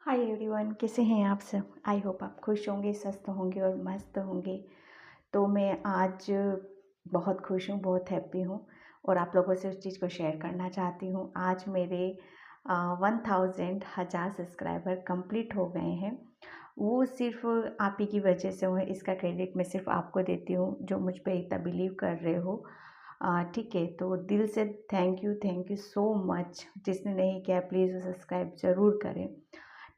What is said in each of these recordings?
Hi everyone, कैसे हैं आप सब। आई होप आप खुश होंगे, स्वस्थ होंगे और मस्त होंगे। तो मैं आज बहुत खुश हूँ, बहुत हैप्पी हूँ और आप लोगों से उस चीज़ को शेयर करना चाहती हूँ। आज मेरे 1000 सब्सक्राइबर कंप्लीट हो गए हैं। वो सिर्फ आप ही की वजह से हुए। इसका क्रेडिट मैं सिर्फ आपको देती हूँ जो मुझ पे इतना बिलीव कर रहे हो। ठीक है, तो दिल से थैंक यू सो मच। जिसने नहीं किया प्लीज़ सब्सक्राइब ज़रूर करें।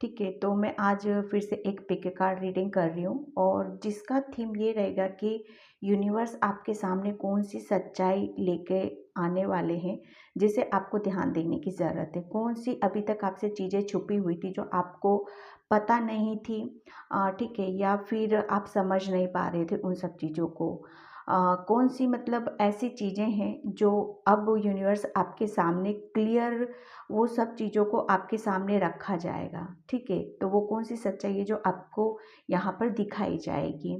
ठीक है, तो मैं आज फिर से एक पिक कार्ड रीडिंग कर रही हूँ और जिसका थीम ये रहेगा कि यूनिवर्स आपके सामने कौन सी सच्चाई लेके आने वाले हैं जिसे आपको ध्यान देने की ज़रूरत है। कौन सी अभी तक आपसे चीज़ें छुपी हुई थी जो आपको पता नहीं थी, ठीक है, या फिर आप समझ नहीं पा रहे थे उन सब चीज़ों को। कौन सी मतलब ऐसी चीज़ें हैं जो अब यूनिवर्स आपके सामने क्लियर, वो सब चीज़ों को आपके सामने रखा जाएगा। ठीक है, तो वो कौन सी सच्चाई है जो आपको यहाँ पर दिखाई जाएगी।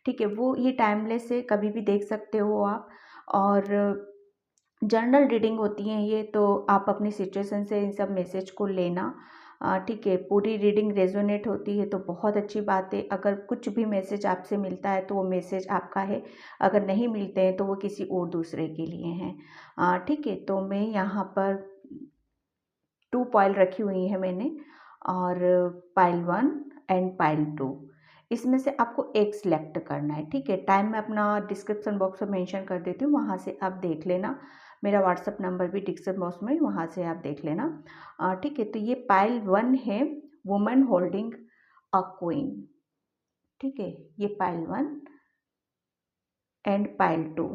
ठीक है, वो ये टाइमलेस है, कभी भी देख सकते हो आप। और जर्नल रीडिंग होती हैं ये, तो आप अपनी सिचुएशन से इन सब मैसेज को लेना। ठीक है, पूरी रीडिंग रेजोनेट होती है तो बहुत अच्छी बात है। अगर कुछ भी मैसेज आपसे मिलता है तो वो मैसेज आपका है, अगर नहीं मिलते हैं तो वो किसी और दूसरे के लिए हैं। ठीक है, तो मैं यहाँ पर 2 पाइल रखी हुई है मैंने, और पाइल 1 एंड पाइल 2। इसमें से आपको एक सिलेक्ट करना है। ठीक है, टाइम मैं अपना डिस्क्रिप्शन बॉक्स में मेंशन कर देती हूँ, वहाँ से आप देख लेना। मेरा व्हाट्सअप नंबर भी डिस्क्रिप्शन बॉक्स में, वहाँ से आप देख लेना। ठीक है, तो ये पाइल 1 है, वुमन होल्डिंग अ क्वीन। ठीक है, ये pile 1 and pile 2,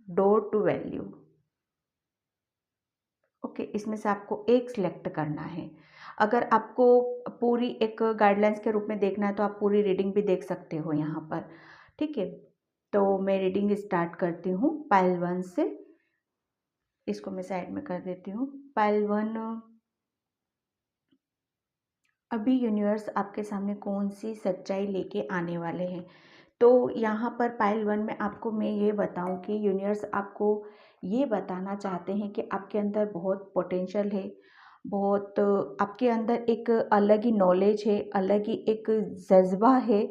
door to value. Okay, इसमें से आपको एक सिलेक्ट करना है। अगर आपको पूरी एक गाइडलाइंस के रूप में देखना है तो आप पूरी रीडिंग भी देख सकते हो यहाँ पर। ठीक है, तो मैं रीडिंग स्टार्ट करती हूँ पाइल 1 से। इसको मैं साइड में कर देती हूँ। पाइल 1, अभी यूनिवर्स आपके सामने कौन सी सच्चाई लेके आने वाले हैं। तो यहाँ पर पाइल 1 में आपको मैं ये बताऊँ कि यूनिवर्स आपको ये बताना चाहते हैं कि आपके अंदर बहुत पोटेंशियल है, बहुत आपके अंदर एक अलग ही नॉलेज है, अलग ही एक जज्बा है।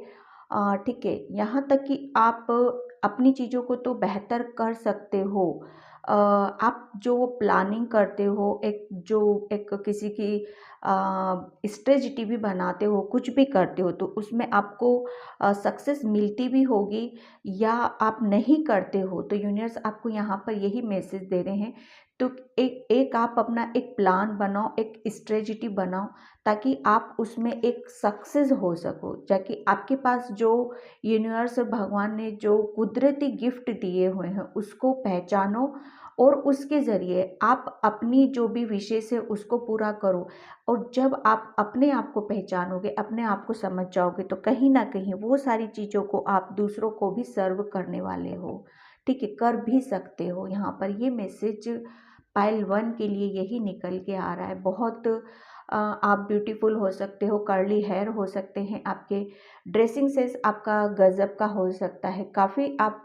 ठीक है, यहाँ तक कि आप अपनी चीज़ों को तो बेहतर कर सकते हो। आप जो प्लानिंग करते हो, एक जो एक किसी की स्ट्रेटजी भी बनाते हो, कुछ भी करते हो, तो उसमें आपको सक्सेस मिलती भी होगी या आप नहीं करते हो तो यूनिवर्स आपको यहाँ पर यही मैसेज दे रहे हैं। तो एक एक आप अपना एक प्लान बनाओ, एक स्ट्रेटजी बनाओ, ताकि आप उसमें एक सक्सेस हो सको। ताकि आपके पास जो यूनिवर्स और भगवान ने जो कुदरती गिफ्ट दिए हुए हैं उसको पहचानो और उसके ज़रिए आप अपनी जो भी विशेष है उसको पूरा करो। और जब आप अपने आप को पहचानोगे, अपने आप को समझ जाओगे, तो कहीं ना कहीं वो सारी चीज़ों को आप दूसरों को भी सर्व करने वाले हो। ठीक है, कर भी सकते हो। यहाँ पर ये मैसेज पाइल 1 के लिए यही निकल के आ रहा है। बहुत आप ब्यूटीफुल हो सकते हो, कर्ली हेयर हो सकते हैं, आपके ड्रेसिंग सेंस आपका गजब का हो सकता है। काफ़ी आप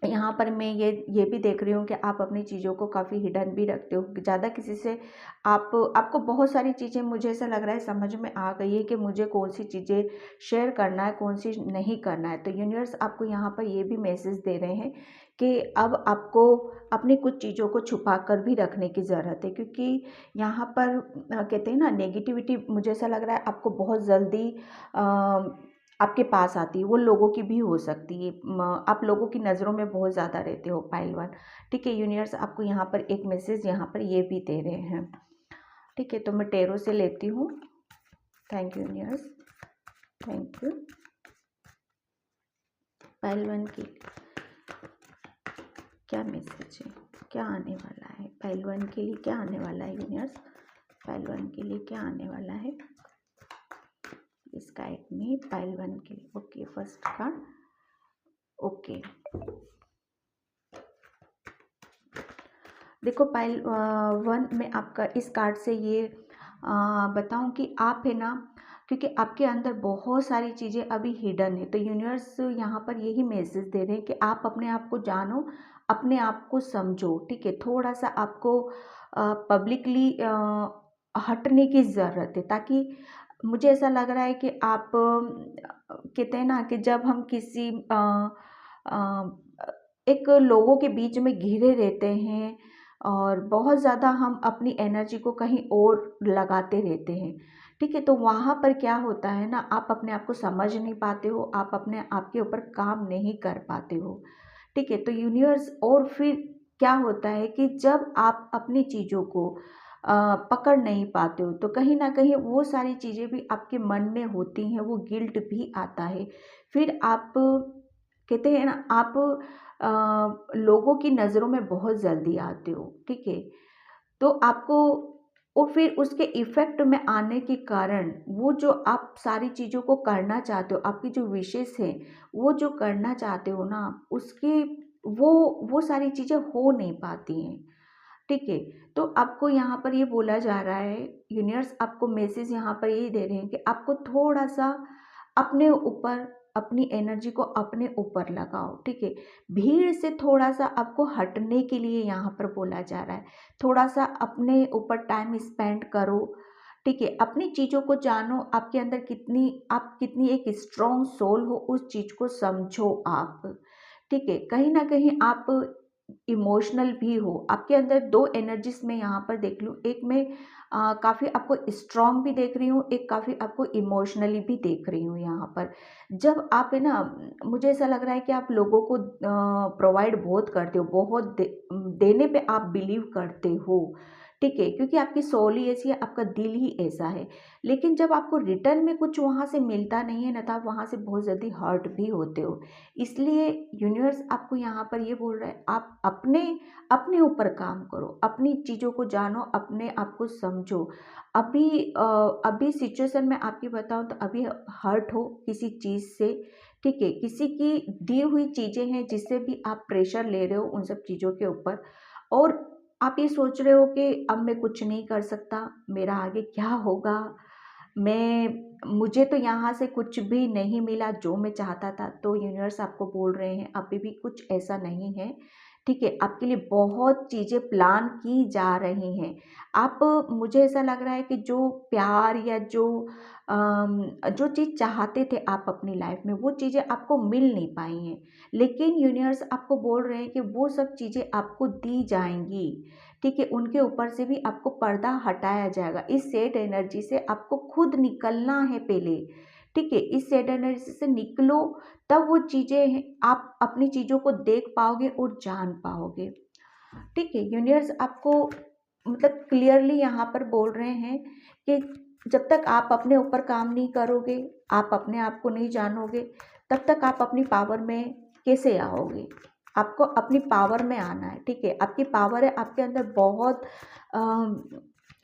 यहाँ पर मैं ये भी देख रही हूँ कि आप अपनी चीज़ों को काफ़ी हिडन भी रखते हो, ज़्यादा किसी से आपको बहुत सारी चीज़ें, मुझे ऐसा लग रहा है समझ में आ गई है कि मुझे कौन सी चीज़ें शेयर करना है, कौन सी नहीं करना है। तो यूनिवर्स आपको यहाँ पर ये भी मैसेज दे रहे हैं कि अब आपको अपनी कुछ चीज़ों को छुपा कर भी रखने की ज़रूरत है, क्योंकि यहाँ पर कहते हैं ना, नेगेटिविटी मुझे ऐसा लग रहा है आपको बहुत जल्दी आपके पास आती है, वो लोगों की भी हो सकती है। आप लोगों की नज़रों में बहुत ज़्यादा रहते हो पाइल 1। ठीक है, यूनिवर्स आपको यहाँ पर एक मैसेज यहाँ पर ये भी दे रहे हैं। ठीक है, तो मैं टेरो से लेती हूँ। Thank you universe, thank you. Pile 1 की क्या मैसेज है, क्या आने वाला है पाइल 1 के लिए, क्या आने वाला है यूनिवर्स, पाइल 1 के लिए क्या आने वाला है इस गाइड में पाइल 1 के लिए। Okay, first card. ओके, देखो पाइल 1 में आपका इस कार्ड से ये बताऊं कि आप है ना, क्योंकि आपके अंदर बहुत सारी चीज़ें अभी हिडन है, तो यूनिवर्स यहाँ पर यही मैसेज दे रहे हैं कि आप अपने आप को जानो, अपने आप को समझो। ठीक है, थोड़ा सा आपको पब्लिकली हटने की ज़रूरत है, ताकि मुझे ऐसा लग रहा है कि आप कहते हैं ना कि जब हम किसी अ, एक लोगों के बीच में घिरे रहते हैं और बहुत ज़्यादा हम अपनी एनर्जी को कहीं और लगाते रहते हैं, ठीक है, तो वहाँ पर क्या होता है ना, आप अपने आप को समझ नहीं पाते हो, आप अपने आप के ऊपर काम नहीं कर पाते हो, ठीक है। तो यूनिवर्स और फिर क्या होता है कि जब आप अपनी चीज़ों को पकड़ नहीं पाते हो, तो कहीं न कहीं वो सारी चीज़ें भी आपके मन में होती हैं, वो गिल्ट भी आता है। फिर आप कहते हैं ना, आप लोगों की नज़रों में बहुत जल्दी आते हो, ठीक है। तो आपको और फिर उसके इफ़ेक्ट में आने के कारण वो जो आप सारी चीज़ों को करना चाहते हो, आपकी जो विशेज़ हैं, वो जो करना चाहते हो ना, उसकी वो वो सारी चीज़ें हो नहीं पाती हैं। ठीक है, तो आपको यहाँ पर ये बोला जा रहा है, यूनिवर्स आपको मैसेज यहाँ पर यही दे रहे हैं कि आपको थोड़ा-सा अपने ऊपर, अपनी एनर्जी को अपने ऊपर लगाओ, ठीक है? भीड़ से थोड़ा-सा आपको हटने के लिए यहाँ पर बोला जा रहा है। थोड़ा-सा अपने ऊपर टाइम स्पेंड करो, ठीक है? अपनी चीज़ों को जानो, आपके अंदर आप कितनी एक स्ट्रॉन्ग सोल हो, उस चीज़ को समझो आप, ठीक है? कहीं न कहीं आप इमोशनल भी हो, आपके अंदर 2 एनर्जीज़ मैं यहाँ पर देख लूँ, एक मैं काफ़ी आपको स्ट्रॉन्ग भी देख रही हूँ, एक काफ़ी आपको इमोशनली भी देख रही हूँ यहाँ पर। जब आप है ना, मुझे ऐसा लग रहा है कि आप लोगों को प्रोवाइड बहुत करते हो, बहुत देने पे आप बिलीव करते हो, ठीक है? क्योंकि आपकी सोल ही ऐसी है, आपका दिल ही ऐसा है। लेकिन जब आपको रिटर्न में कुछ वहाँ से मिलता नहीं है ना, तो आप वहाँ से बहुत जल्दी हर्ट भी होते हो। इसलिए यूनिवर्स आपको यहाँ पर ये बोल रहा है, आप अपने अपने ऊपर काम करो, अपनी चीज़ों को जानो, अपने आप को समझो। अभी सिचुएशन में आपकी बताऊँ तो अभी हर्ट हो किसी चीज़ से, ठीक है? किसी की दी हुई चीज़ें हैं जिससे भी आप प्रेशर ले रहे हो उन सब चीज़ों के ऊपर, और आप ये सोच रहे हो कि अब मैं कुछ नहीं कर सकता, मेरा आगे क्या होगा? मुझे तो यहाँ से कुछ भी नहीं मिला जो मैं चाहता था। तो यूनिवर्स आपको बोल रहे हैं, अभी भी कुछ ऐसा नहीं है, ठीक है? आपके लिए बहुत चीज़ें प्लान की जा रही हैं। आप मुझे ऐसा लग रहा है कि जो प्यार या जो चीज़ चाहते थे आप अपनी लाइफ में, वो चीज़ें आपको मिल नहीं पाई हैं। लेकिन यूनिवर्स आपको बोल रहे हैं कि वो सब चीज़ें आपको दी जाएँगी, ठीक है? उनके ऊपर से भी आपको पर्दा हटाया जाएगा। इस सैड एनर्जी से आपको खुद निकलना है पहले, ठीक है? इस सैड एनर्जी से निकलो, तब वो चीज़ें हैं, आप अपनी चीज़ों को देख पाओगे और जान पाओगे, ठीक है? यूनिवर्स आपको मतलब क्लियरली यहाँ पर बोल रहे हैं कि जब तक आप अपने ऊपर काम नहीं करोगे, आप अपने आप को नहीं जानोगे, तब तक आप अपनी पावर में कैसे आओगे? आपको अपनी पावर में आना है, ठीक है? आपकी पावर है, आपके अंदर बहुत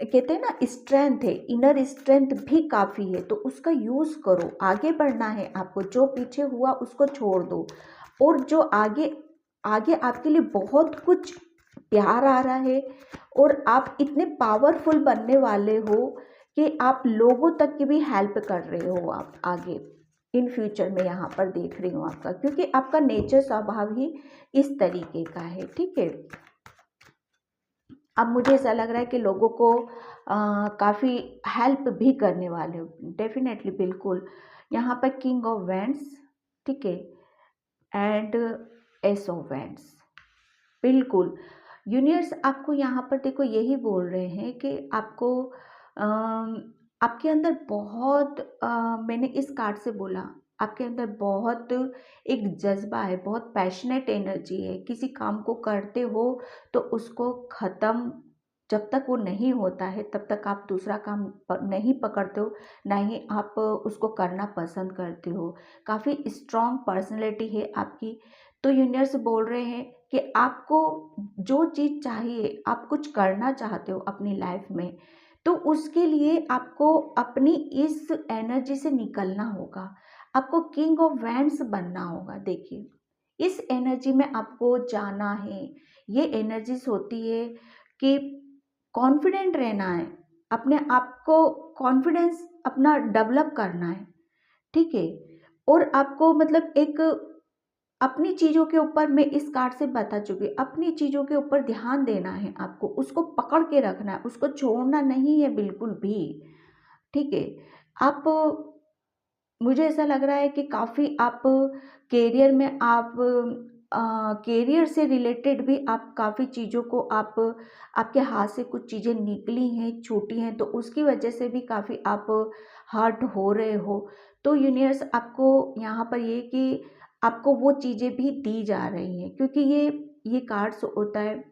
कहते हैं ना स्ट्रेंथ है, इनर स्ट्रेंथ भी काफ़ी है, तो उसका यूज़ करो, आगे बढ़ना है आपको, जो पीछे हुआ उसको छोड़ दो, और जो आगे आगे आपके लिए बहुत कुछ प्यार आ रहा है, और आप इतने पावरफुल बनने वाले हो कि आप लोगों तक की भी हेल्प कर रहे हो आप आगे इन फ्यूचर में, यहाँ पर देख रही हूँ आपका, क्योंकि आपका नेचर स्वभाव ही इस तरीके का है, ठीक है। अब मुझे ऐसा लग रहा है कि लोगों को काफ़ी हेल्प भी करने वाले हो, डेफिनेटली, बिल्कुल। यहाँ पर किंग ऑफ वैंड्स, ठीक है, एंड एस ऑफ वैंड्स, बिल्कुल। यूनिवर्स आपको यहाँ पर देखो यही बोल रहे हैं कि आपको आपके अंदर बहुत मैंने इस कार्ड से बोला, आपके अंदर बहुत एक जज्बा है, बहुत पैशनेट एनर्जी है, किसी काम को करते हो तो उसको ख़त्म, जब तक वो नहीं होता है तब तक आप दूसरा काम नहीं पकड़ते हो, ना ही आप उसको करना पसंद करते हो। काफ़ी स्ट्रॉन्ग पर्सनैलिटी है आपकी। तो यूनिवर्स बोल रहे हैं कि आपको जो चीज़ चाहिए, आप कुछ करना चाहते हो अपनी लाइफ में, तो उसके लिए आपको अपनी इस एनर्जी से निकलना होगा, आपको किंग ऑफ वैंड्स बनना होगा। देखिए, इस एनर्जी में आपको जाना है। ये एनर्जीज होती है कि कॉन्फिडेंट रहना है, अपने आप को कॉन्फिडेंस अपना डेवलप करना है, ठीक है, और आपको मतलब एक अपनी चीज़ों के ऊपर मैं इस कार्ड से बता चुकी, अपनी चीज़ों के ऊपर ध्यान देना है आपको, उसको पकड़ के रखना है, उसको छोड़ना नहीं है बिल्कुल भी। ठीक है, आप, मुझे ऐसा लग रहा है कि काफ़ी आप कैरियर में आप कैरियर से रिलेटेड भी आप काफ़ी चीज़ों को आप, आपके हाथ से कुछ चीज़ें निकली हैं, छूटी हैं, तो उसकी वजह से भी काफ़ी आप हर्ट हो रहे हो। तो यूनिवर्स आपको यहाँ पर ये कि आपको वो चीज़ें भी दी जा रही हैं, क्योंकि ये कार्ड्स होता है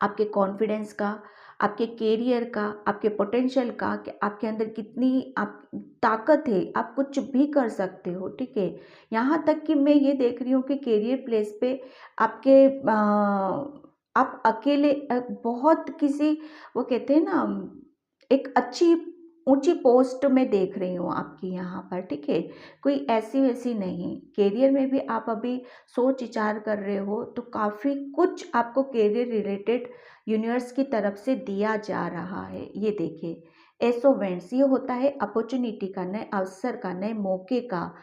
आपके कॉन्फिडेंस का, आपके कैरियर का, आपके पोटेंशियल का, कि आपके अंदर कितनी आप ताकत है, आप कुछ भी कर सकते हो। ठीक है, यहाँ तक कि मैं ये देख रही हूँ कि कैरियर प्लेस पे आपके आप अकेले बहुत किसी, वो कहते हैं ना, एक अच्छी ऊंची पोस्ट में देख रही हूँ आपकी यहाँ पर। ठीक है, कोई ऐसी वैसी नहीं, कैरियर में भी आप अभी सोच विचार कर रहे हो, तो काफ़ी कुछ आपको कैरियर रिलेटेड यूनिवर्स की तरफ से दिया जा रहा है। ये देखिए, एसोवेंट्स, ये होता है अपॉर्चुनिटी का, नए अवसर का, नए मौके का,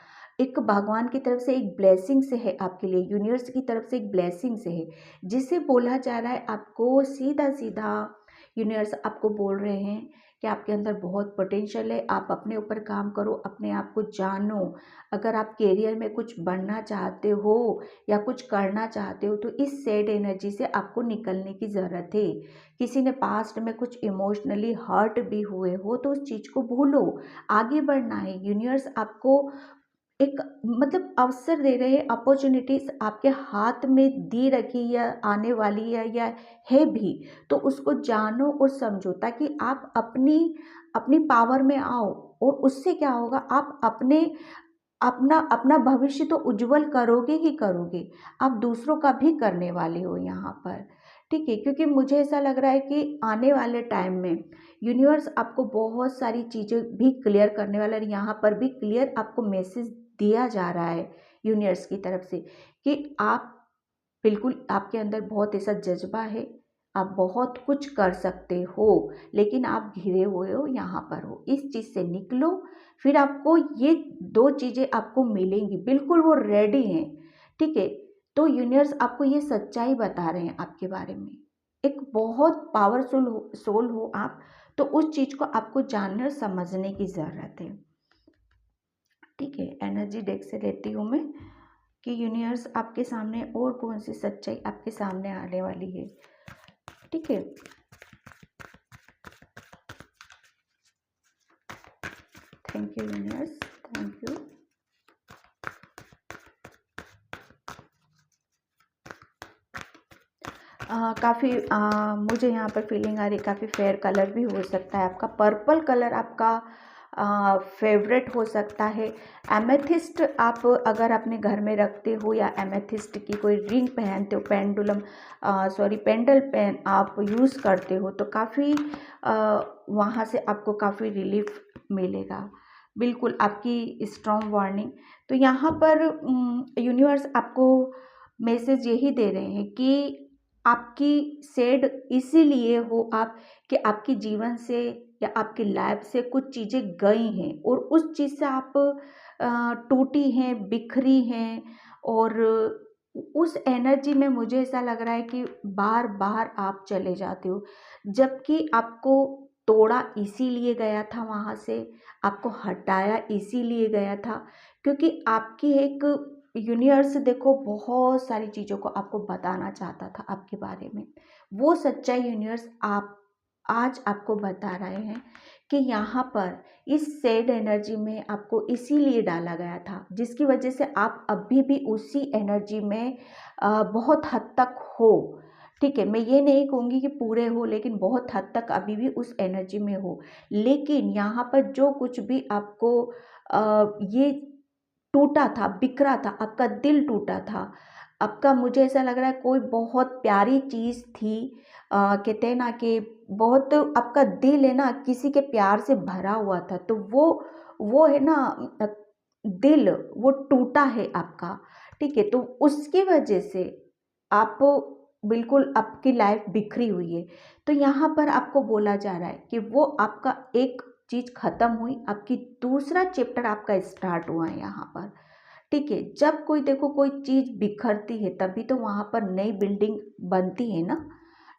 एक भगवान की तरफ से एक ब्लेसिंग से है आपके लिए, यूनिवर्स की तरफ से एक ब्लेसिंग से है, जिसे बोला जा रहा है आपको सीधा सीधा। यूनिवर्स आपको बोल रहे हैं कि आपके अंदर बहुत पोटेंशियल है, आप अपने ऊपर काम करो, अपने आप को जानो। अगर आप कैरियर में कुछ बनना चाहते हो या कुछ करना चाहते हो, तो इस सैड एनर्जी से आपको निकलने की ज़रूरत है। किसी ने पास्ट में कुछ इमोशनली हर्ट भी हुए हो, तो उस चीज़ को भूलो, आगे बढ़ना है। यूनिवर्स आपको एक मतलब अवसर दे रहे हैं, अपॉर्चुनिटीज आपके हाथ में दी रखी या आने वाली है या है भी, तो उसको जानो और समझो, ताकि आप अपनी अपनी पावर में आओ। और उससे क्या होगा, आप अपने अपना अपना भविष्य तो उज्जवल करोगे ही करोगे, आप दूसरों का भी करने वाले हो यहाँ पर। ठीक है, क्योंकि मुझे ऐसा लग रहा है कि आने वाले टाइम में यूनिवर्स आपको बहुत सारी चीज़ें भी क्लियर करने वाला है। यहाँ पर भी क्लियर आपको मैसेज दिया जा रहा है यूनिवर्स की तरफ से कि आप बिल्कुल, आपके अंदर बहुत ऐसा जज्बा है, आप बहुत कुछ कर सकते हो, लेकिन आप घिरे हुए हो, यहाँ पर हो, इस चीज़ से निकलो। फिर आपको ये दो चीज़ें आपको मिलेंगी, बिल्कुल वो रेडी हैं। ठीक है, तो यूनिवर्स आपको ये सच्चाई बता रहे हैं आपके बारे में, एक बहुत पावरफुल सोल हो आप, तो उस चीज़ को आपको जानने और समझने की ज़रूरत है। ठीक है, एनर्जी डेक से लेती हूँ मैं कि यूनिवर्स आपके सामने और कौन सी सच्चाई आपके सामने आने वाली है। ठीक है, thank you universe, thank you. काफ़ी मुझे यहाँ पर फीलिंग आ रही है, काफ़ी फेयर कलर भी हो सकता है आपका, पर्पल कलर आपका फेवरेट हो सकता है। एमेथिस्ट आप अगर अपने घर में रखते हो, या एमेथिस्ट की कोई रिंग पहनते हो, पेंडुलम सॉरी पेंडल पेन आप यूज़ करते हो, तो काफ़ी वहाँ से आपको काफ़ी रिलीफ मिलेगा। बिल्कुल आपकी स्ट्रॉन्ग वार्निंग। तो यहाँ पर यूनिवर्स आपको मैसेज यही दे रहे हैं कि आपकी सैड इसीलिए हो आप, कि आपके जीवन से या आपकी लाइफ से कुछ चीज़ें गई हैं, और उस चीज़ से आप टूटी हैं, बिखरी हैं, और उस एनर्जी में मुझे ऐसा लग रहा है कि बार बार आप चले जाते हो, जबकि आपको तोड़ा इसीलिए गया था वहाँ से, आपको हटाया इसीलिए गया था, क्योंकि आपकी एक यूनिवर्स देखो बहुत सारी चीज़ों को आपको बताना चाहता था आपके बारे में। वो सच्चाई यूनिवर्स आप आज आपको बता रहे हैं कि यहाँ पर इस सैड एनर्जी में आपको इसीलिए डाला गया था, जिसकी वजह से आप अभी भी उसी एनर्जी में बहुत हद तक हो। ठीक है, मैं ये नहीं कहूँगी कि पूरे हो, लेकिन बहुत हद तक अभी भी उस एनर्जी में हो। लेकिन यहाँ पर जो कुछ भी आपको ये टूटा था, बिखरा था, आपका दिल टूटा था, आपका, मुझे ऐसा लग रहा है कोई बहुत प्यारी चीज़ थी, कहते हैं ना कि बहुत आपका दिल है ना किसी के प्यार से भरा हुआ था, तो वो है ना दिल वो टूटा है आपका। ठीक है, तो उसकी वजह से आप बिल्कुल आपकी लाइफ बिखरी हुई है। तो यहाँ पर आपको बोला जा रहा है कि वो आपका एक चीज़ ख़त्म हुई, आपकी दूसरा चैप्टर आपका स्टार्ट हुआ है यहाँ पर। ठीक है, जब कोई देखो कोई चीज़ बिखरती है तभी तो वहाँ पर नई बिल्डिंग बनती है ना।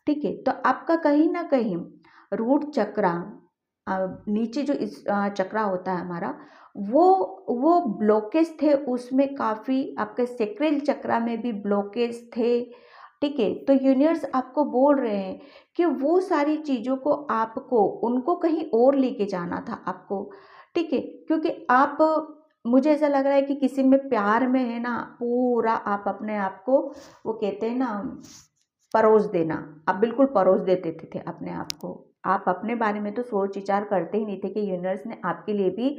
ठीक है, तो आपका कहीं ना कहीं रूट चक्रा, नीचे जो इस चक्रा होता है हमारा, वो वो ब्लॉकेज थे, उसमें काफ़ी आपके सेक्रेल चक्रा में भी ब्लॉकेज थे। ठीक है, तो यूनिवर्स आपको बोल रहे हैं कि वो सारी चीज़ों को आपको उनको कहीं और लेके जाना था आपको। ठीक है, क्योंकि आप, मुझे ऐसा लग रहा है कि किसी में प्यार में है ना, पूरा आप अपने आप को, वो कहते हैं ना, परोस देना, आप बिल्कुल परोस देते थे अपने आप को। आप अपने बारे में तो सोच विचार करते ही नहीं थे कि यूनिवर्स ने आपके लिए भी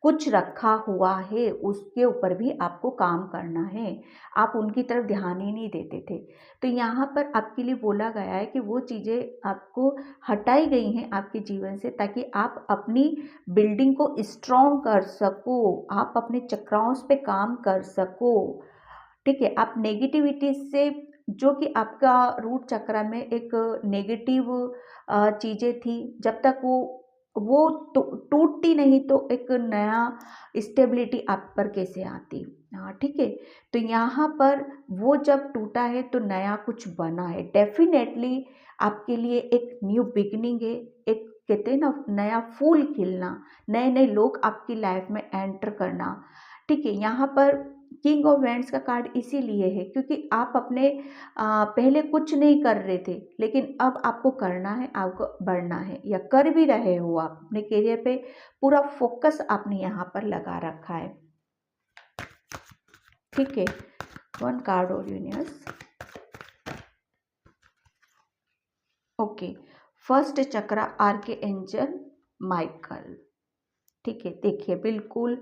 कुछ रखा हुआ है, उसके ऊपर भी आपको काम करना है। आप उनकी तरफ ध्यान ही नहीं देते थे। तो यहाँ पर आपके लिए बोला गया है कि वो चीज़ें आपको हटाई गई हैं आपके जीवन से, ताकि आप अपनी बिल्डिंग को स्ट्रॉन्ग कर सको, आप अपने चक्राओं पे काम कर सको। ठीक है, आप नेगेटिविटी से, जो कि आपका रूट चक्र में एक नेगेटिव चीज़ें थी, जब तक वो टूटती नहीं तो एक नया स्टेबिलिटी आप पर कैसे आती। हाँ, ठीक है, तो यहाँ पर वो जब टूटा है तो नया कुछ बना है, डेफिनेटली आपके लिए एक न्यू बिगिनिंग है। एक कहते हैं ना, नया फूल खिलना, नए नए लोग आपकी लाइफ में एंटर करना। ठीक है, यहाँ पर किंग ऑफ वैंड्स का कार्ड इसीलिए है क्योंकि आप अपने पहले कुछ नहीं कर रहे थे, लेकिन अब आपको करना है, आपको बढ़ना है, या कर भी रहे हो। आप अपने करियर पे पूरा फोकस आपने यहाँ पर लगा रखा है। ठीक है, वन कार्ड और यूनिवर्स। ओके, फर्स्ट चक्रा आर्के एंजल माइकल। ठीक है, देखिए बिल्कुल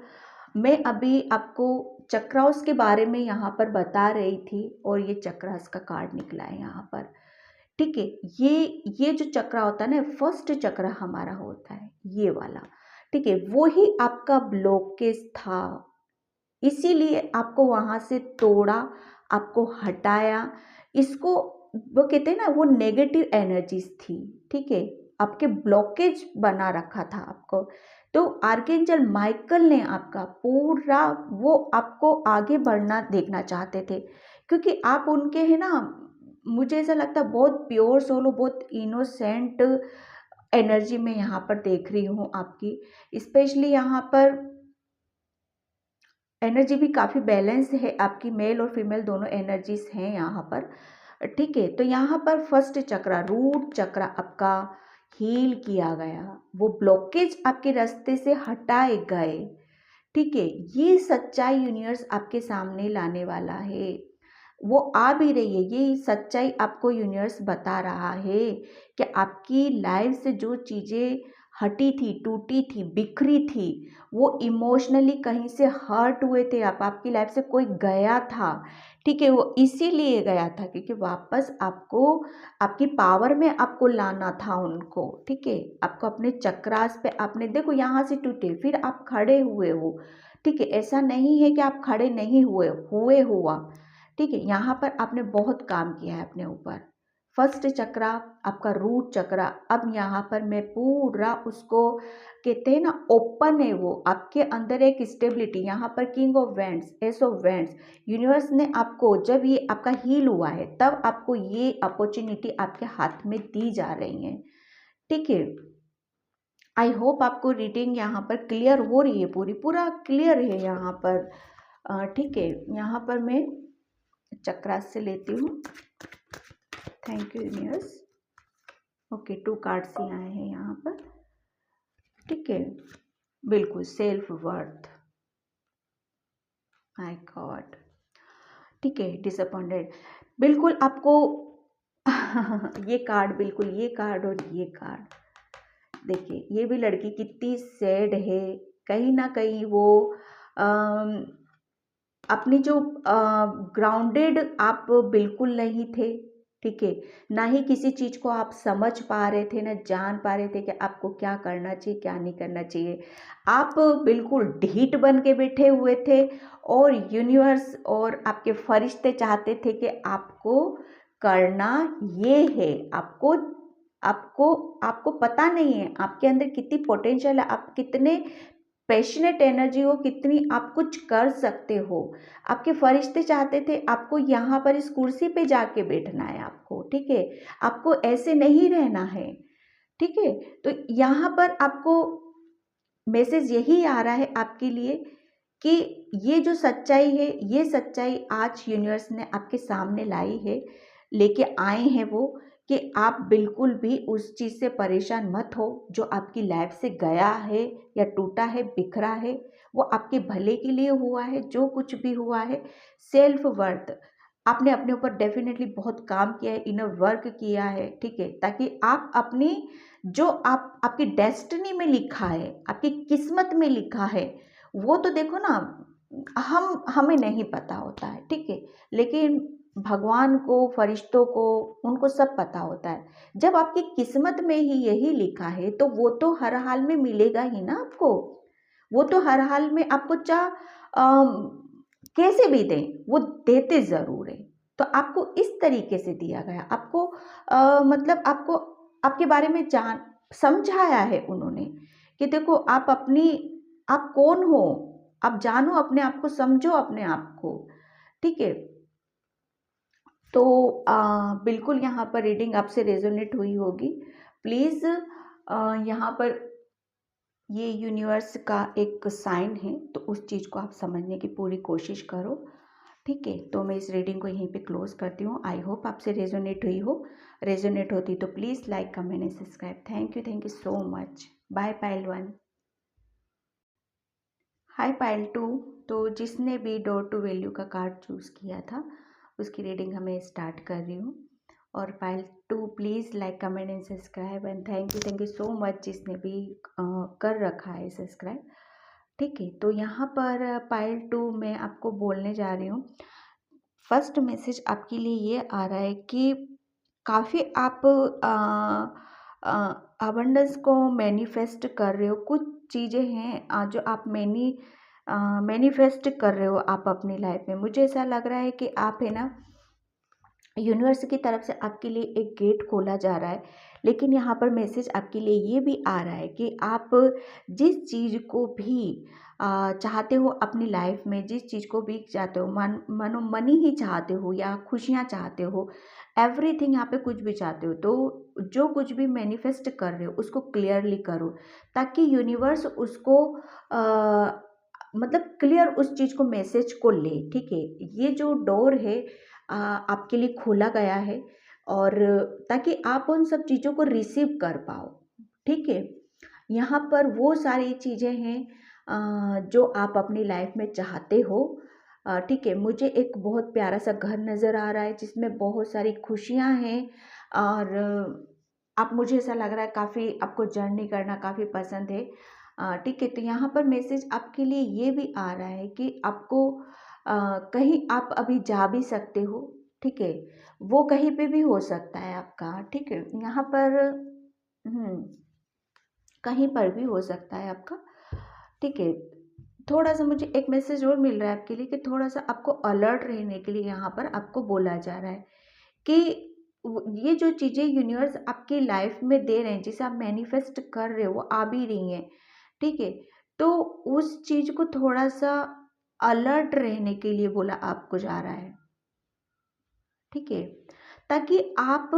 मैं अभी आपको चक्रास के बारे में यहाँ पर बता रही थी और ये चक्रास का कार्ड निकला है यहाँ पर। ठीक है, ये जो चक्रा होता है ना, फर्स्ट चक्रा हमारा होता है ये वाला। ठीक है, वो ही आपका ब्लॉकेज था, इसीलिए आपको वहाँ से तोड़ा, आपको हटाया। इसको वो कहते हैं ना, वो नेगेटिव एनर्जीज थी। ठीक है, आपके ब्लॉकेज बना रखा था आपको। तो आर्कएंजल माइकल ने आपका पूरा, वो आपको आगे बढ़ना देखना चाहते थे, क्योंकि आप उनके हैं ना, मुझे ऐसा लगता है बहुत प्योर सोलो, बहुत इनोसेंट एनर्जी में यहाँ पर देख रही हूँ आपकी। स्पेशली यहाँ पर एनर्जी भी काफ़ी बैलेंस है आपकी, मेल और फीमेल दोनों एनर्जीज हैं यहाँ पर। ठीक है, तो यहाँ पर फर्स्ट चक्रा, रूट चक्रा आपका हील किया गया, वो ब्लॉकेज आपके रास्ते से हटाए गए। ठीक है, ये सच्चाई यूनिवर्स आपके सामने लाने वाला है, वो आ भी रही है। ये सच्चाई आपको यूनिवर्स बता रहा है कि आपकी लाइफ से जो चीज़ें हटी थी, टूटी थी, बिखरी थी, वो इमोशनली कहीं से हर्ट हुए थे आप, आपकी लाइफ से कोई गया था। ठीक है, वो इसीलिए गया था क्योंकि वापस आपको आपकी पावर में आपको लाना था उनको। ठीक है, आपको अपने चक्रास पे, आपने देखो यहाँ से टूटे फिर आप खड़े हुए हो। ठीक है, ऐसा नहीं है कि आप खड़े नहीं हुए, हुए हुआ। ठीक है, यहाँ पर आपने बहुत काम किया है अपने ऊपर। फर्स्ट चक्रा आपका रूट चक्रा, अब यहाँ पर मैं पूरा उसको कहते हैं ना, ओपन है वो आपके अंदर एक स्टेबिलिटी। यहाँ पर king of wands, S of wands, universe ने आपको, जब ये आपका हील हुआ है तब आपको ये अपॉर्चुनिटी आपके हाथ में दी जा रही है। ठीक है, आई होप आपको रीडिंग यहाँ पर क्लियर हो रही है, पूरा क्लियर है यहाँ पर। ठीक है, यहाँ पर मैं चक्रास से लेती हूँ। Thank you universe. Okay, 2 cards ही आए हैं यहाँ पर। ठीक है, बिल्कुल सेल्फ वर्थ, माय गॉड। ठीक है, डिसअपॉइंटेड, बिल्कुल आपको ये कार्ड, बिल्कुल ये कार्ड और ये कार्ड, देखिए ये भी लड़की कितनी सैड है। कहीं ना कहीं वो अपनी जो ग्राउंडेड आप बिल्कुल नहीं थे। ठीक है, ना ही किसी चीज़ को आप समझ पा रहे थे, ना जान पा रहे थे कि आपको क्या करना चाहिए, क्या नहीं करना चाहिए। आप बिल्कुल ढीठ बन के बैठे हुए थे और यूनिवर्स और आपके फरिश्ते चाहते थे कि आपको करना ये है। आपको आपको आपको पता नहीं है आपके अंदर कितनी पोटेंशियल है, आप कितने पैशनेट एनर्जी हो, कितनी आप कुछ कर सकते हो। आपके फरिश्ते चाहते थे आपको यहाँ पर इस कुर्सी पे जाके बैठना है आपको, ठीक है, आपको ऐसे नहीं रहना है, ठीक है। तो यहाँ पर आपको मैसेज यही आ रहा है आपके लिए कि ये जो सच्चाई है, ये सच्चाई आज यूनिवर्स ने आपके सामने लाई है, लेके आए हैं वो, कि आप बिल्कुल भी उस चीज़ से परेशान मत हो जो आपकी लाइफ से गया है या टूटा है, बिखरा है। वो आपके भले के लिए हुआ है, जो कुछ भी हुआ है। सेल्फ वर्थ, आपने अपने ऊपर डेफिनेटली बहुत काम किया है, इनर वर्क किया है, ठीक है, ताकि आप अपनी जो आपकी डेस्टिनी में लिखा है, आपकी किस्मत में लिखा है, वो तो देखो ना, हमें नहीं पता होता है, ठीक है, लेकिन भगवान को, फरिश्तों को, उनको सब पता होता है। जब आपकी किस्मत में ही यही लिखा है तो वो तो हर हाल में मिलेगा ही ना आपको। वो तो हर हाल में आपको कैसे भी दें, वो देते ज़रूर है। तो आपको इस तरीके से दिया गया, आपको मतलब आपको आपके बारे में समझाया है उन्होंने कि देखो आप कौन हो, आप जानो अपने आप को, समझो अपने आप को, ठीक है। तो बिल्कुल यहाँ पर रीडिंग आपसे रेजोनेट हुई होगी। प्लीज़ यहाँ पर ये यूनिवर्स का एक साइन है, तो उस चीज़ को आप समझने की पूरी कोशिश करो, ठीक है। तो मैं इस रीडिंग को यहीं पे क्लोज करती हूँ। आई होप आपसे रेजोनेट हुई हो। रेजोनेट होती तो please like, comment and subscribe. Thank you so much. Bye Payal 1। Hi Payal 2। तो जिसने भी डोर टू वैल्यू का कार्ड चूज़ किया था, उसकी रीडिंग हमें स्टार्ट कर रही हूँ। और पायल 2 please like, comment and subscribe. And thank you so much जिसने भी कर रखा है सब्सक्राइब, ठीक है। तो यहाँ पर पायल 2 मैं आपको बोलने जा रही हूँ। फर्स्ट मैसेज आपके लिए ये आ रहा है कि काफ़ी आप अबंडेंस को मैनिफेस्ट कर रहे हो। कुछ चीज़ें हैं जो आप मैनिफेस्ट कर रहे हो आप अपनी लाइफ में। मुझे ऐसा लग रहा है कि आप है ना, यूनिवर्स की तरफ से आपके लिए एक गेट खोला जा रहा है। लेकिन यहाँ पर मैसेज आपके लिए ये भी आ रहा है कि आप जिस चीज़ को भी चाहते हो अपनी लाइफ में, जिस चीज़ को भी चाहते हो, मनो मनी ही चाहते हो या खुशियाँ चाहते हो, एवरीथिंग, यहाँ पे कुछ भी चाहते हो, तो जो कुछ भी मैनिफेस्ट कर रहे हो उसको क्लियरली करो, ताकि यूनिवर्स उसको मतलब क्लियर उस चीज़ को, मैसेज को ले, ठीक है। ये जो डोर है आपके लिए खोला गया है, और ताकि आप उन सब चीज़ों को रिसीव कर पाओ, ठीक है। यहाँ पर वो सारी चीज़ें हैं जो आप अपनी लाइफ में चाहते हो, ठीक है। मुझे एक बहुत प्यारा सा घर नज़र आ रहा है जिसमें बहुत सारी खुशियाँ हैं, और आप, मुझे ऐसा लग रहा है काफ़ी आपको जर्नी करना काफ़ी पसंद है, ठीक है। तो यहाँ पर मैसेज आपके लिए ये भी आ रहा है कि आपको कहीं आप अभी जा भी सकते हो, ठीक है। वो कहीं पे भी हो सकता है आपका, ठीक है। यहाँ पर कहीं पर भी हो सकता है आपका, ठीक है। थोड़ा सा मुझे एक मैसेज और मिल रहा है आपके लिए कि थोड़ा सा आपको अलर्ट रहने के लिए यहाँ पर आपको बोला जा रहा है कि ये जो चीज़ें यूनिवर्स आपकी लाइफ में दे रहे हैं, जिसे आप मैनिफेस्ट कर रहे हो, वो आ भी रही हैं, ठीक है। तो उस चीज़ को थोड़ा सा अलर्ट रहने के लिए बोला आपको जा रहा है, ठीक है, ताकि आप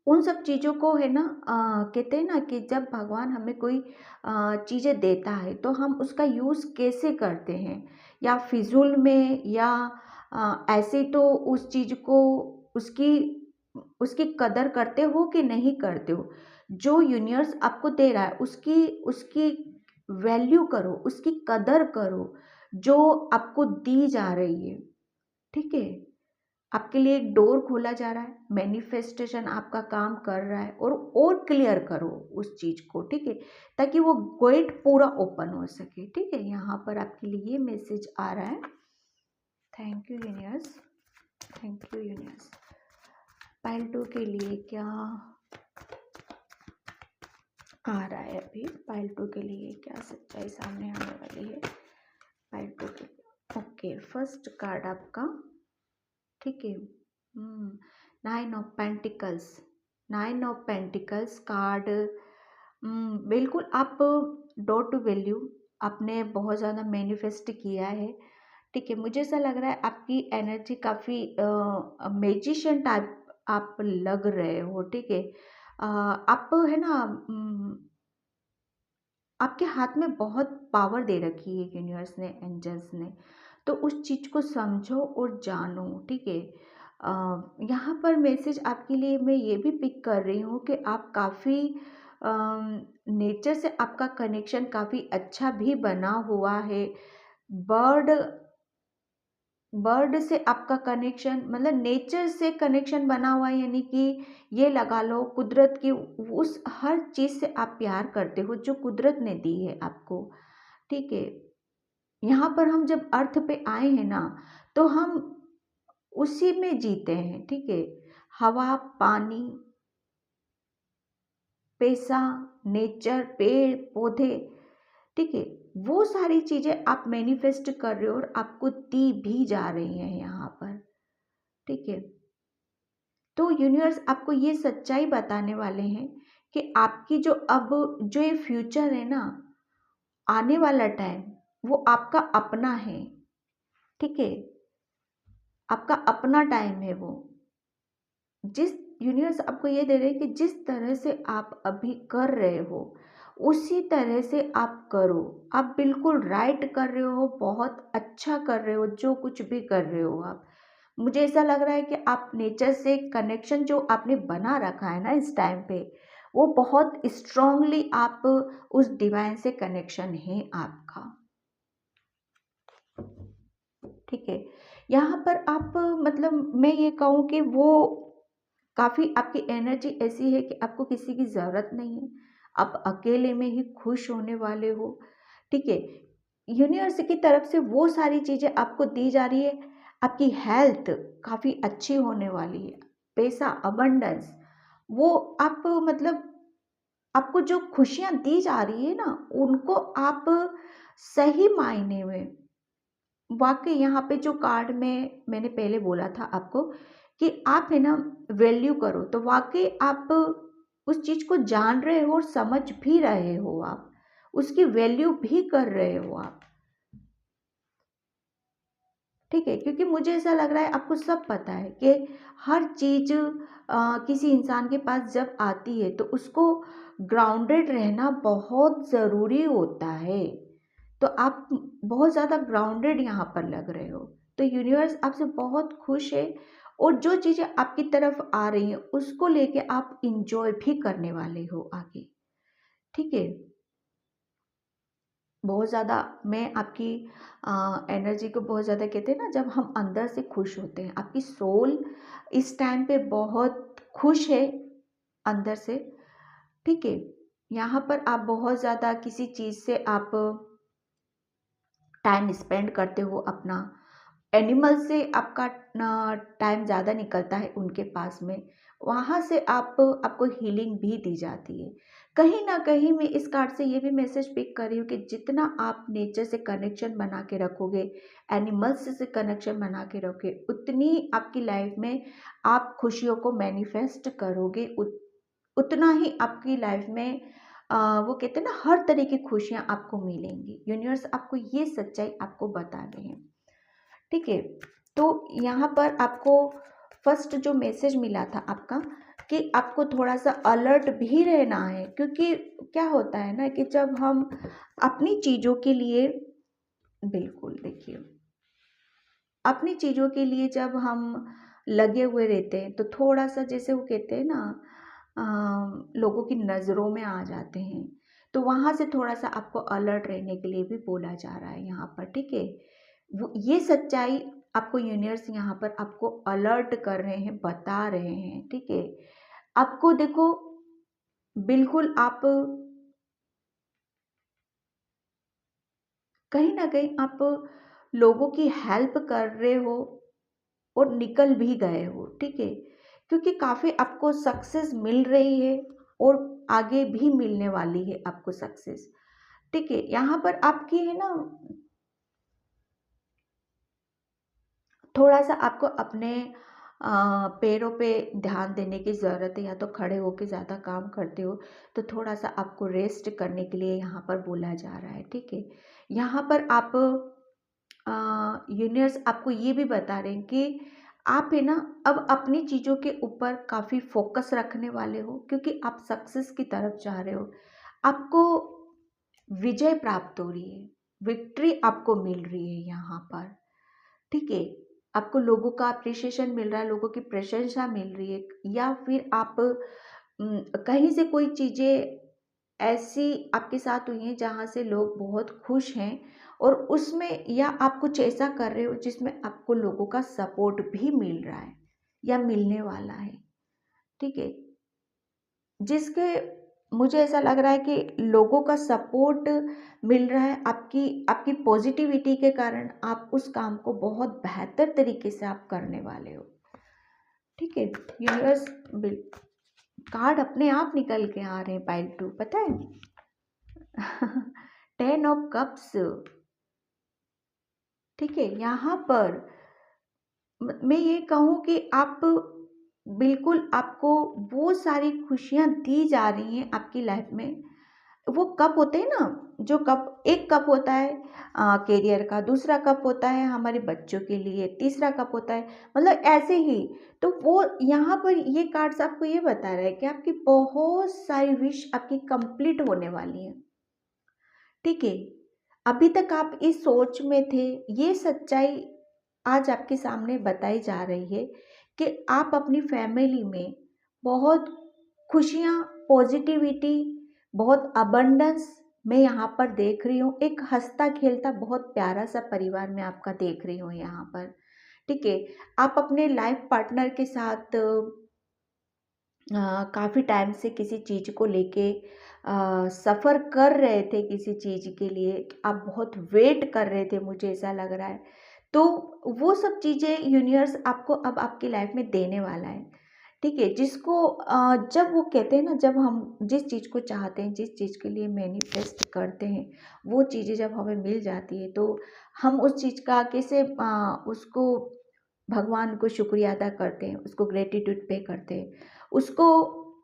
उन सब चीज़ों को है ना, कहते हैं ना कि जब भगवान हमें कोई चीज़ें देता है तो हम उसका यूज़ कैसे करते हैं, या फिजूल में, या ऐसे तो उस चीज़ को, उसकी उसकी कदर करते हो कि नहीं करते हो। जो यूनिवर्स आपको दे रहा है उसकी उसकी वैल्यू करो, उसकी कदर करो, जो आपको दी जा रही है, ठीक है। आपके लिए एक डोर खोला जा रहा है, मैनिफेस्टेशन आपका काम कर रहा है, और क्लियर करो उस चीज़ को, ठीक है, ताकि वो गेट पूरा ओपन हो सके, ठीक है। यहाँ पर आपके लिए ये मैसेज आ रहा है। Thank you universe, thank you universe. Pile 2 के लिए क्या आ रहा है अभी, पाइल 2 के लिए क्या सच्चाई सामने आने वाली है पाइल 2 के लिए। ओके, फर्स्ट कार्ड आपका, ठीक है। 9 of pentacles, 9 of pentacles card. बिल्कुल आप डोर टू वैल्यू, आपने बहुत ज़्यादा मैनिफेस्ट किया है, ठीक है। मुझे ऐसा लग रहा है आपकी एनर्जी काफ़ी मैजिशियन टाइप आप लग रहे हो, ठीक है। आप है ना, आपके हाथ में बहुत पावर दे रखी है यूनिवर्स ने, एंजल्स ने। तो उस चीज़ को समझो और जानो, ठीक है। यहाँ पर मैसेज आपके लिए मैं ये भी पिक कर रही हूँ कि आप काफ़ी नेचर से आपका कनेक्शन काफ़ी अच्छा भी बना हुआ है। बर्ड बर्ड से आपका कनेक्शन, मतलब नेचर से कनेक्शन बना हुआ है, यानी कि ये लगा लो कुदरत की उस हर चीज़ से आप प्यार करते हो जो कुदरत ने दी है आपको, ठीक है। यहाँ पर हम जब अर्थ पे आए हैं ना, तो हम उसी में जीते हैं, ठीक है। हवा, पानी, पैसा, नेचर, पेड़ पौधे, ठीक है। वो सारी चीज़ें आप मैनिफेस्ट कर रहे हो और आपको दी भी जा रही हैं यहाँ पर, ठीक है। तो यूनिवर्स आपको ये सच्चाई बताने वाले हैं कि आपकी जो अब जो ये फ्यूचर है ना, आने वाला टाइम, वो आपका अपना है, ठीक है। आपका अपना टाइम है वो। जिस यूनिवर्स आपको ये दे रहे हैं कि जिस तरह से आप अभी कर रहे हो उसी तरह से आप करो। आप बिल्कुल राइट कर रहे हो, बहुत अच्छा कर रहे हो जो कुछ भी कर रहे हो आप। मुझे ऐसा लग रहा है कि आप नेचर से कनेक्शन जो आपने बना रखा है ना इस टाइम पे, वो बहुत स्ट्रांगली आप उस डिवाइन से कनेक्शन है आपका, ठीक है। यहाँ पर आप, मतलब मैं ये कहूँ कि वो काफ़ी आपकी एनर्जी ऐसी है कि आपको किसी की ज़रूरत नहीं है। आप अकेले में ही खुश होने वाले हो, ठीक है। यूनिवर्स की तरफ से वो सारी चीज़ें आपको दी जा रही है। आपकी हेल्थ काफ़ी अच्छी होने वाली है। पैसा, अबंडेंस, वो आप, मतलब आपको जो खुशियाँ दी जा रही है ना, उनको आप सही मायने में, वाक़ई यहाँ पे जो कार्ड में मैंने पहले बोला था आपको कि आप है ना वैल्यू करो, तो वाक़ई आप उस चीज़ को जान रहे हो और समझ भी रहे हो आप, उसकी वैल्यू भी कर रहे हो आप, ठीक है। क्योंकि मुझे ऐसा लग रहा है आपको सब पता है कि हर चीज़ किसी इंसान के पास जब आती है तो उसको ग्राउंडेड रहना बहुत ज़रूरी होता है। तो आप बहुत ज़्यादा ग्राउंडेड यहाँ पर लग रहे हो। तो यूनिवर्स आपसे बहुत खुश है और जो चीज़ें आपकी तरफ आ रही हैं उसको लेके आप इंजॉय भी करने वाले हो आगे, ठीक है। बहुत ज़्यादा मैं आपकी एनर्जी को बहुत ज़्यादा, कहते हैं ना जब हम अंदर से खुश होते हैं, आपकी सोल इस टाइम पे बहुत खुश है अंदर से, ठीक है। यहाँ पर आप बहुत ज़्यादा किसी चीज़ से आप टाइम स्पेंड करते हो अपना, एनिमल से आपका टाइम ज़्यादा निकलता है उनके पास में, वहाँ से आपको हीलिंग भी दी जाती है। कहीं ना कहीं मैं इस कार्ड से ये भी मैसेज पिक कर रही हूँ कि जितना आप नेचर से कनेक्शन बना के रखोगे, एनिमल्स से कनेक्शन बना के रखोगे, उतनी आपकी लाइफ में आप खुशियों को मैनिफेस्ट करोगे, उतना ही आपकी लाइफ में वो कहते हैं ना हर तरह की खुशियाँ आपको मिलेंगी। यूनिवर्स आपको ये सच्चाई आपको बता रहे हैं, ठीक है। तो यहाँ पर आपको फर्स्ट जो मैसेज मिला था आपका कि आपको थोड़ा सा अलर्ट भी रहना है, क्योंकि क्या होता है ना कि जब हम अपनी चीज़ों के लिए, बिल्कुल देखिए, अपनी चीज़ों के लिए जब हम लगे हुए रहते हैं तो थोड़ा सा, जैसे वो कहते हैं ना, लोगों की नज़रों में आ जाते हैं, तो वहाँ से थोड़ा सा आपको अलर्ट रहने के लिए भी बोला जा रहा है यहाँ पर, ठीक है। वो ये सच्चाई आपको यूनिवर्स यहाँ पर आपको अलर्ट कर रहे हैं, बता रहे हैं, ठीक है। आपको देखो, बिल्कुल आप कहीं ना कहीं आप लोगों की हेल्प कर रहे हो और निकल भी गए हो, ठीक है। क्योंकि काफ़ी आपको सक्सेस मिल रही है और आगे भी मिलने वाली है आपको सक्सेस, ठीक है। यहाँ पर आपकी है ना, थोड़ा सा आपको अपने पैरों पे ध्यान देने की ज़रूरत है, या तो खड़े होके ज़्यादा काम करते हो तो थोड़ा सा आपको रेस्ट करने के लिए यहाँ पर बोला जा रहा है। ठीक है, यहाँ पर आप यूनिवर्स आपको ये भी बता रहे हैं कि आप है ना अब अपनी चीज़ों के ऊपर काफ़ी फोकस रखने वाले हो, क्योंकि आप सक्सेस की तरफ जा रहे हो। आपको विजय प्राप्त हो रही है, विक्ट्री आपको मिल रही है यहाँ पर। ठीक है, आपको लोगों का अप्रिशिएशन मिल रहा है, लोगों की प्रशंसा मिल रही है, या फिर आप कहीं से कोई चीज़ें ऐसी आपके साथ हुई हैं जहाँ से लोग बहुत खुश हैं, और उसमें या आप कुछ ऐसा कर रहे हो जिसमें आपको लोगों का सपोर्ट भी मिल रहा है या मिलने वाला है। ठीक है, जिसके मुझे ऐसा लग रहा है कि लोगों का सपोर्ट मिल रहा है, आपकी आपकी पॉजिटिविटी के कारण आप उस काम को बहुत बेहतर तरीके से आप करने वाले हो। ठीक है, यूनिवर्स कार्ड अपने आप निकल के आ रहे हैं पाइल 2, पता है। 10 ऑफ कप्स। ठीक है, यहाँ पर मैं ये कहूँ कि आप बिल्कुल, आपको वो सारी खुशियाँ दी जा रही हैं आपकी लाइफ में। वो कप होते हैं ना, जो कप, एक कप होता है करियर का, दूसरा कप होता है हमारे बच्चों के लिए, तीसरा कप होता है, मतलब ऐसे ही। तो वो यहाँ पर ये कार्ड्स आपको ये बता रहा है कि आपकी बहुत सारी विश आपकी कंप्लीट होने वाली है। ठीक है, अभी तक आप इस सोच में थे, ये सच्चाई आज आपके सामने बताई जा रही है कि आप अपनी फैमिली में बहुत खुशियाँ, पॉजिटिविटी, बहुत अबंडेंस मैं यहाँ पर देख रही हूँ। एक हंसता खेलता बहुत प्यारा सा परिवार मैं आपका देख रही हूँ यहाँ पर। ठीक है, आप अपने लाइफ पार्टनर के साथ काफ़ी टाइम से किसी चीज़ को लेके सफ़र कर रहे थे, किसी चीज़ के लिए आप बहुत वेट कर रहे थे, मुझे ऐसा लग रहा है। तो वो सब चीज़ें यूनिवर्स आपको अब आपकी लाइफ में देने वाला है। ठीक है, जिसको जब वो कहते हैं ना, जब हम जिस चीज़ को चाहते हैं, जिस चीज़ के लिए मैनिफेस्ट करते हैं, वो चीज़ें जब हमें मिल जाती है तो हम उस चीज़ का कैसे उसको भगवान को शुक्रिया अदा करते हैं, उसको ग्रेटिट्यूड पे करते हैं, उसको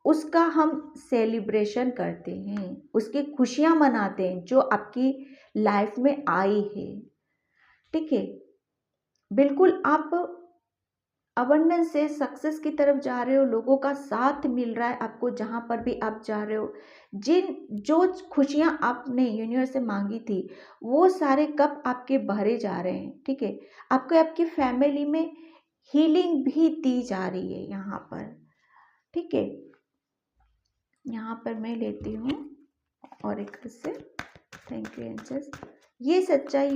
उसका हम सेलिब्रेशन करते हैं, उसकी खुशियाँ मनाते हैं जो आपकी लाइफ में आई है। ठीक है, बिल्कुल आप अबंडेंस से सक्सेस की तरफ जा रहे हो, लोगों का साथ मिल रहा है आपको जहाँ पर भी आप जा रहे हो। जिन जो खुशियाँ आपने यूनिवर्स से मांगी थी, वो सारे कप आपके भरे जा रहे हैं। ठीक है, आपको आपकी फैमिली में हीलिंग भी दी जा रही है यहाँ पर। ठीक है, यहाँ पर मैं लेती हूँ और एक से थैंक यू एंजल्स। ये सच्चाई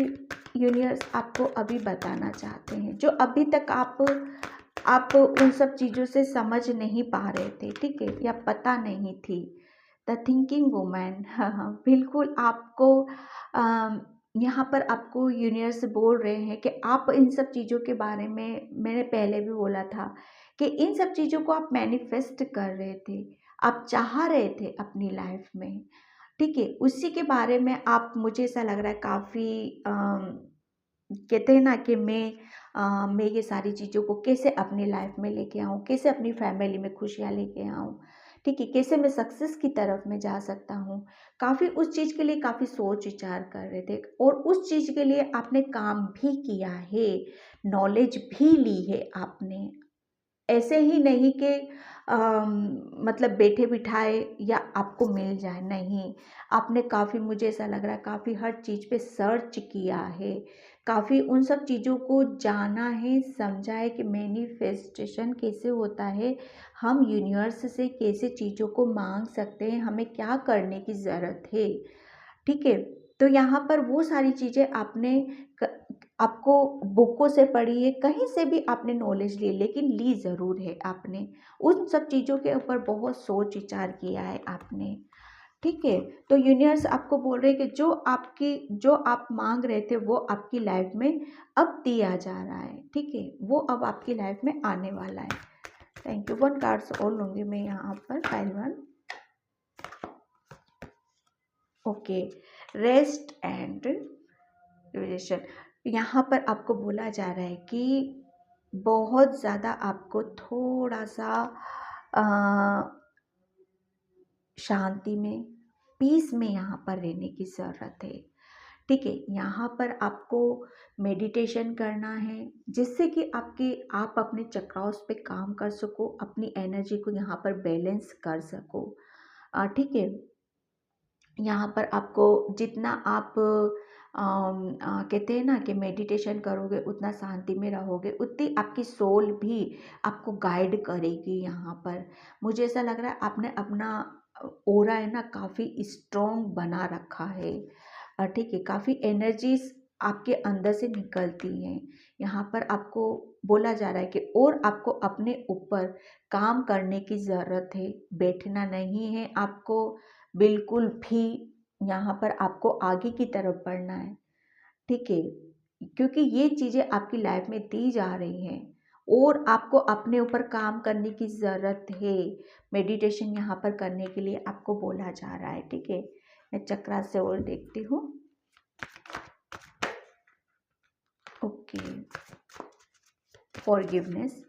यूनिवर्स आपको अभी बताना चाहते हैं, जो अभी तक आप उन सब चीज़ों से समझ नहीं पा रहे थे। ठीक है, या पता नहीं थी। द थिंकिंग वुमेन, हाँ हाँ, बिल्कुल आपको यहाँ पर आपको यूनिवर्स बोल रहे हैं कि आप इन सब चीज़ों के बारे में, मैंने पहले भी बोला था कि इन सब चीज़ों को आप मैनिफेस्ट कर रहे थे, आप चाह रहे थे अपनी लाइफ में। ठीक है, उसी के बारे में आप, मुझे ऐसा लग रहा है काफ़ी कहते हैं ना कि मैं ये सारी चीज़ों को कैसे अपनी लाइफ में लेके आऊँ, कैसे अपनी फैमिली में खुशियाँ लेके आऊँ। ठीक है, कैसे मैं सक्सेस की तरफ में जा सकता हूँ। काफ़ी उस चीज़ के लिए काफ़ी सोच विचार कर रहे थे, और उस चीज़ के लिए आपने काम भी किया है, नॉलेज भी ली है आपने। ऐसे ही नहीं कि मतलब बैठे बिठाए या आपको मिल जाए, नहीं। आपने काफ़ी, मुझे ऐसा लग रहा है काफ़ी हर चीज़ पे सर्च किया है, काफ़ी उन सब चीज़ों को जाना है, समझा है कि मैनिफेस्टेशन कैसे होता है, हम यूनिवर्स से कैसे चीज़ों को मांग सकते हैं, हमें क्या करने की ज़रूरत है। ठीक है, तो यहाँ पर वो सारी चीज़ें आपको बुकों से पढ़ी है, कहीं से भी आपने नॉलेज ली, लेकिन ली ज़रूर है आपने। उन सब चीज़ों के ऊपर बहुत सोच विचार किया है आपने। ठीक है, तो यूनिवर्स आपको बोल रहे हैं कि जो आप मांग रहे थे वो आपकी लाइफ में अब दिया जा रहा है। ठीक है, वो अब आपकी लाइफ में आने वाला है। Thank you. 1 कार्ड्स और लूँगी मैं यहाँ पर, pile 1। Okay, rest and relation. यहाँ पर आपको बोला जा रहा है कि बहुत ज़्यादा आपको थोड़ा सा अ, शांति में, पीस में यहाँ पर रहने की ज़रूरत है। ठीक है, यहाँ पर आपको मेडिटेशन करना है, जिससे कि आप अपने चक्रास पे काम कर सको, अपनी एनर्जी को यहाँ पर बैलेंस कर सको। ठीक है, यहाँ पर आपको जितना आप कहते हैं ना कि मेडिटेशन करोगे, उतना शांति में रहोगे, उतनी आपकी सोल भी आपको गाइड करेगी। यहाँ पर मुझे ऐसा लग रहा है आपने अपना ओरा है ना काफ़ी स्ट्रॉन्ग बना रखा है। ठीक है, काफ़ी एनर्जीज आपके अंदर से निकलती हैं। यहाँ पर आपको बोला जा रहा है कि और आपको अपने ऊपर काम करने की ज़रूरत है, बैठना नहीं है आपको बिल्कुल भी। यहाँ पर आपको आगे की तरफ बढ़ना है। ठीक है, क्योंकि ये चीज़ें आपकी लाइफ में दी जा रही हैं और आपको अपने ऊपर काम करने की ज़रूरत है। मेडिटेशन यहाँ पर करने के लिए आपको बोला जा रहा है। ठीक है, मैं चक्रा से और देखती हूँ। Okay, forgiveness,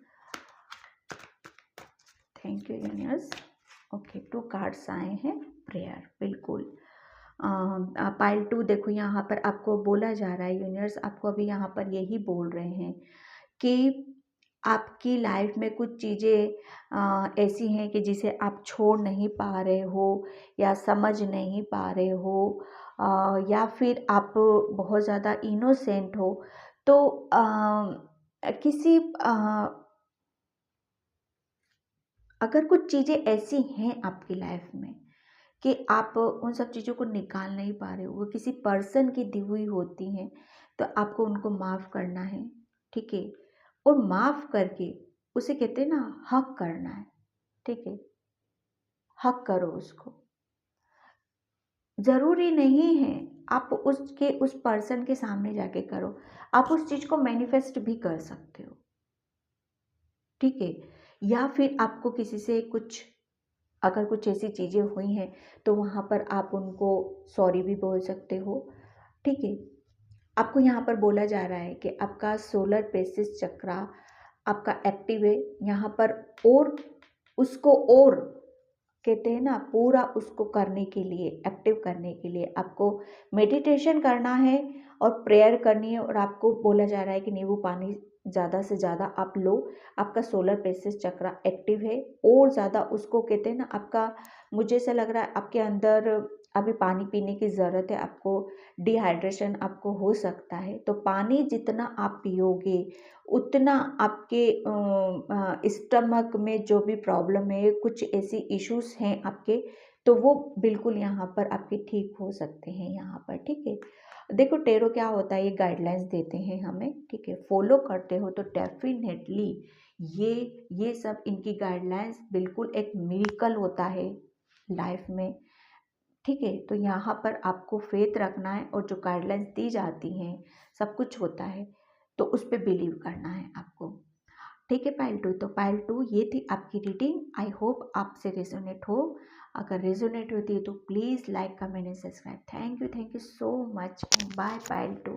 thank you universe. Okay, 2 cards आए हैं, प्रेयर, बिल्कुल। पाइल 2 देखो, यहाँ पर आपको बोला जा रहा है, यूनिवर्स आपको अभी यहाँ पर यही बोल रहे हैं कि आपकी लाइफ में कुछ चीज़ें ऐसी हैं कि जिसे आप छोड़ नहीं पा रहे हो या समझ नहीं पा रहे हो, या फिर आप बहुत ज़्यादा इनोसेंट हो। तो किसी अगर कुछ चीज़ें ऐसी हैं आपकी लाइफ में कि आप उन सब चीज़ों को निकाल नहीं पा रहे हो, वो किसी पर्सन की दी हुई होती हैं, तो आपको उनको माफ़ करना है। ठीक है, और माफ़ करके उसे कहते हैं ना, हक करना है। ठीक है, हक करो उसको। ज़रूरी नहीं है आप उस पर्सन के सामने जाके करो, आप उस चीज़ को मैनिफेस्ट भी कर सकते हो। ठीक है, या फिर आपको किसी से कुछ, अगर कुछ ऐसी चीज़ें हुई हैं तो वहाँ पर आप उनको सॉरी भी बोल सकते हो। ठीक है, आपको यहाँ पर बोला जा रहा है कि आपका सोलर प्लेक्सस चक्रा आपका एक्टिव है यहाँ पर, और उसको और कहते हैं ना, पूरा उसको करने के लिए, एक्टिव करने के लिए आपको मेडिटेशन करना है और प्रेयर करनी है। और आपको बोला जा रहा है कि नींबू पानी ज़्यादा से ज़्यादा आप लो। आपका सोलर प्लेक्सस चक्रा एक्टिव है और ज़्यादा उसको कहते हैं ना, आपका मुझे ऐसा लग रहा है आपके अंदर अभी पानी पीने की ज़रूरत है, आपको डिहाइड्रेशन आपको हो सकता है। तो पानी जितना आप पियोगे उतना आपके स्टमक में जो भी प्रॉब्लम है, कुछ ऐसी इश्यूज हैं आपके, तो वो बिल्कुल यहाँ पर आपके ठीक हो सकते हैं यहाँ पर। ठीक है, देखो टेरो क्या होता है, ये गाइडलाइंस देते हैं हमें। ठीक है, फॉलो करते हो तो डेफिनेटली ये ये सब इनकी गाइडलाइंस बिल्कुल एक मिरेकल होता है लाइफ में। ठीक है, तो यहाँ पर आपको फेथ रखना है और जो गाइडलाइंस दी जाती हैं, सब कुछ होता है, तो उस पर बिलीव करना है आपको। ठीक है पाइल 2, तो पाइल 2 ये थी आपकी रीडिंग। आई होप आपसे रेजोनेट हो। अगर रेजोनेट होती है तो please like, comment and subscribe. Thank you so much. Bye pile 2।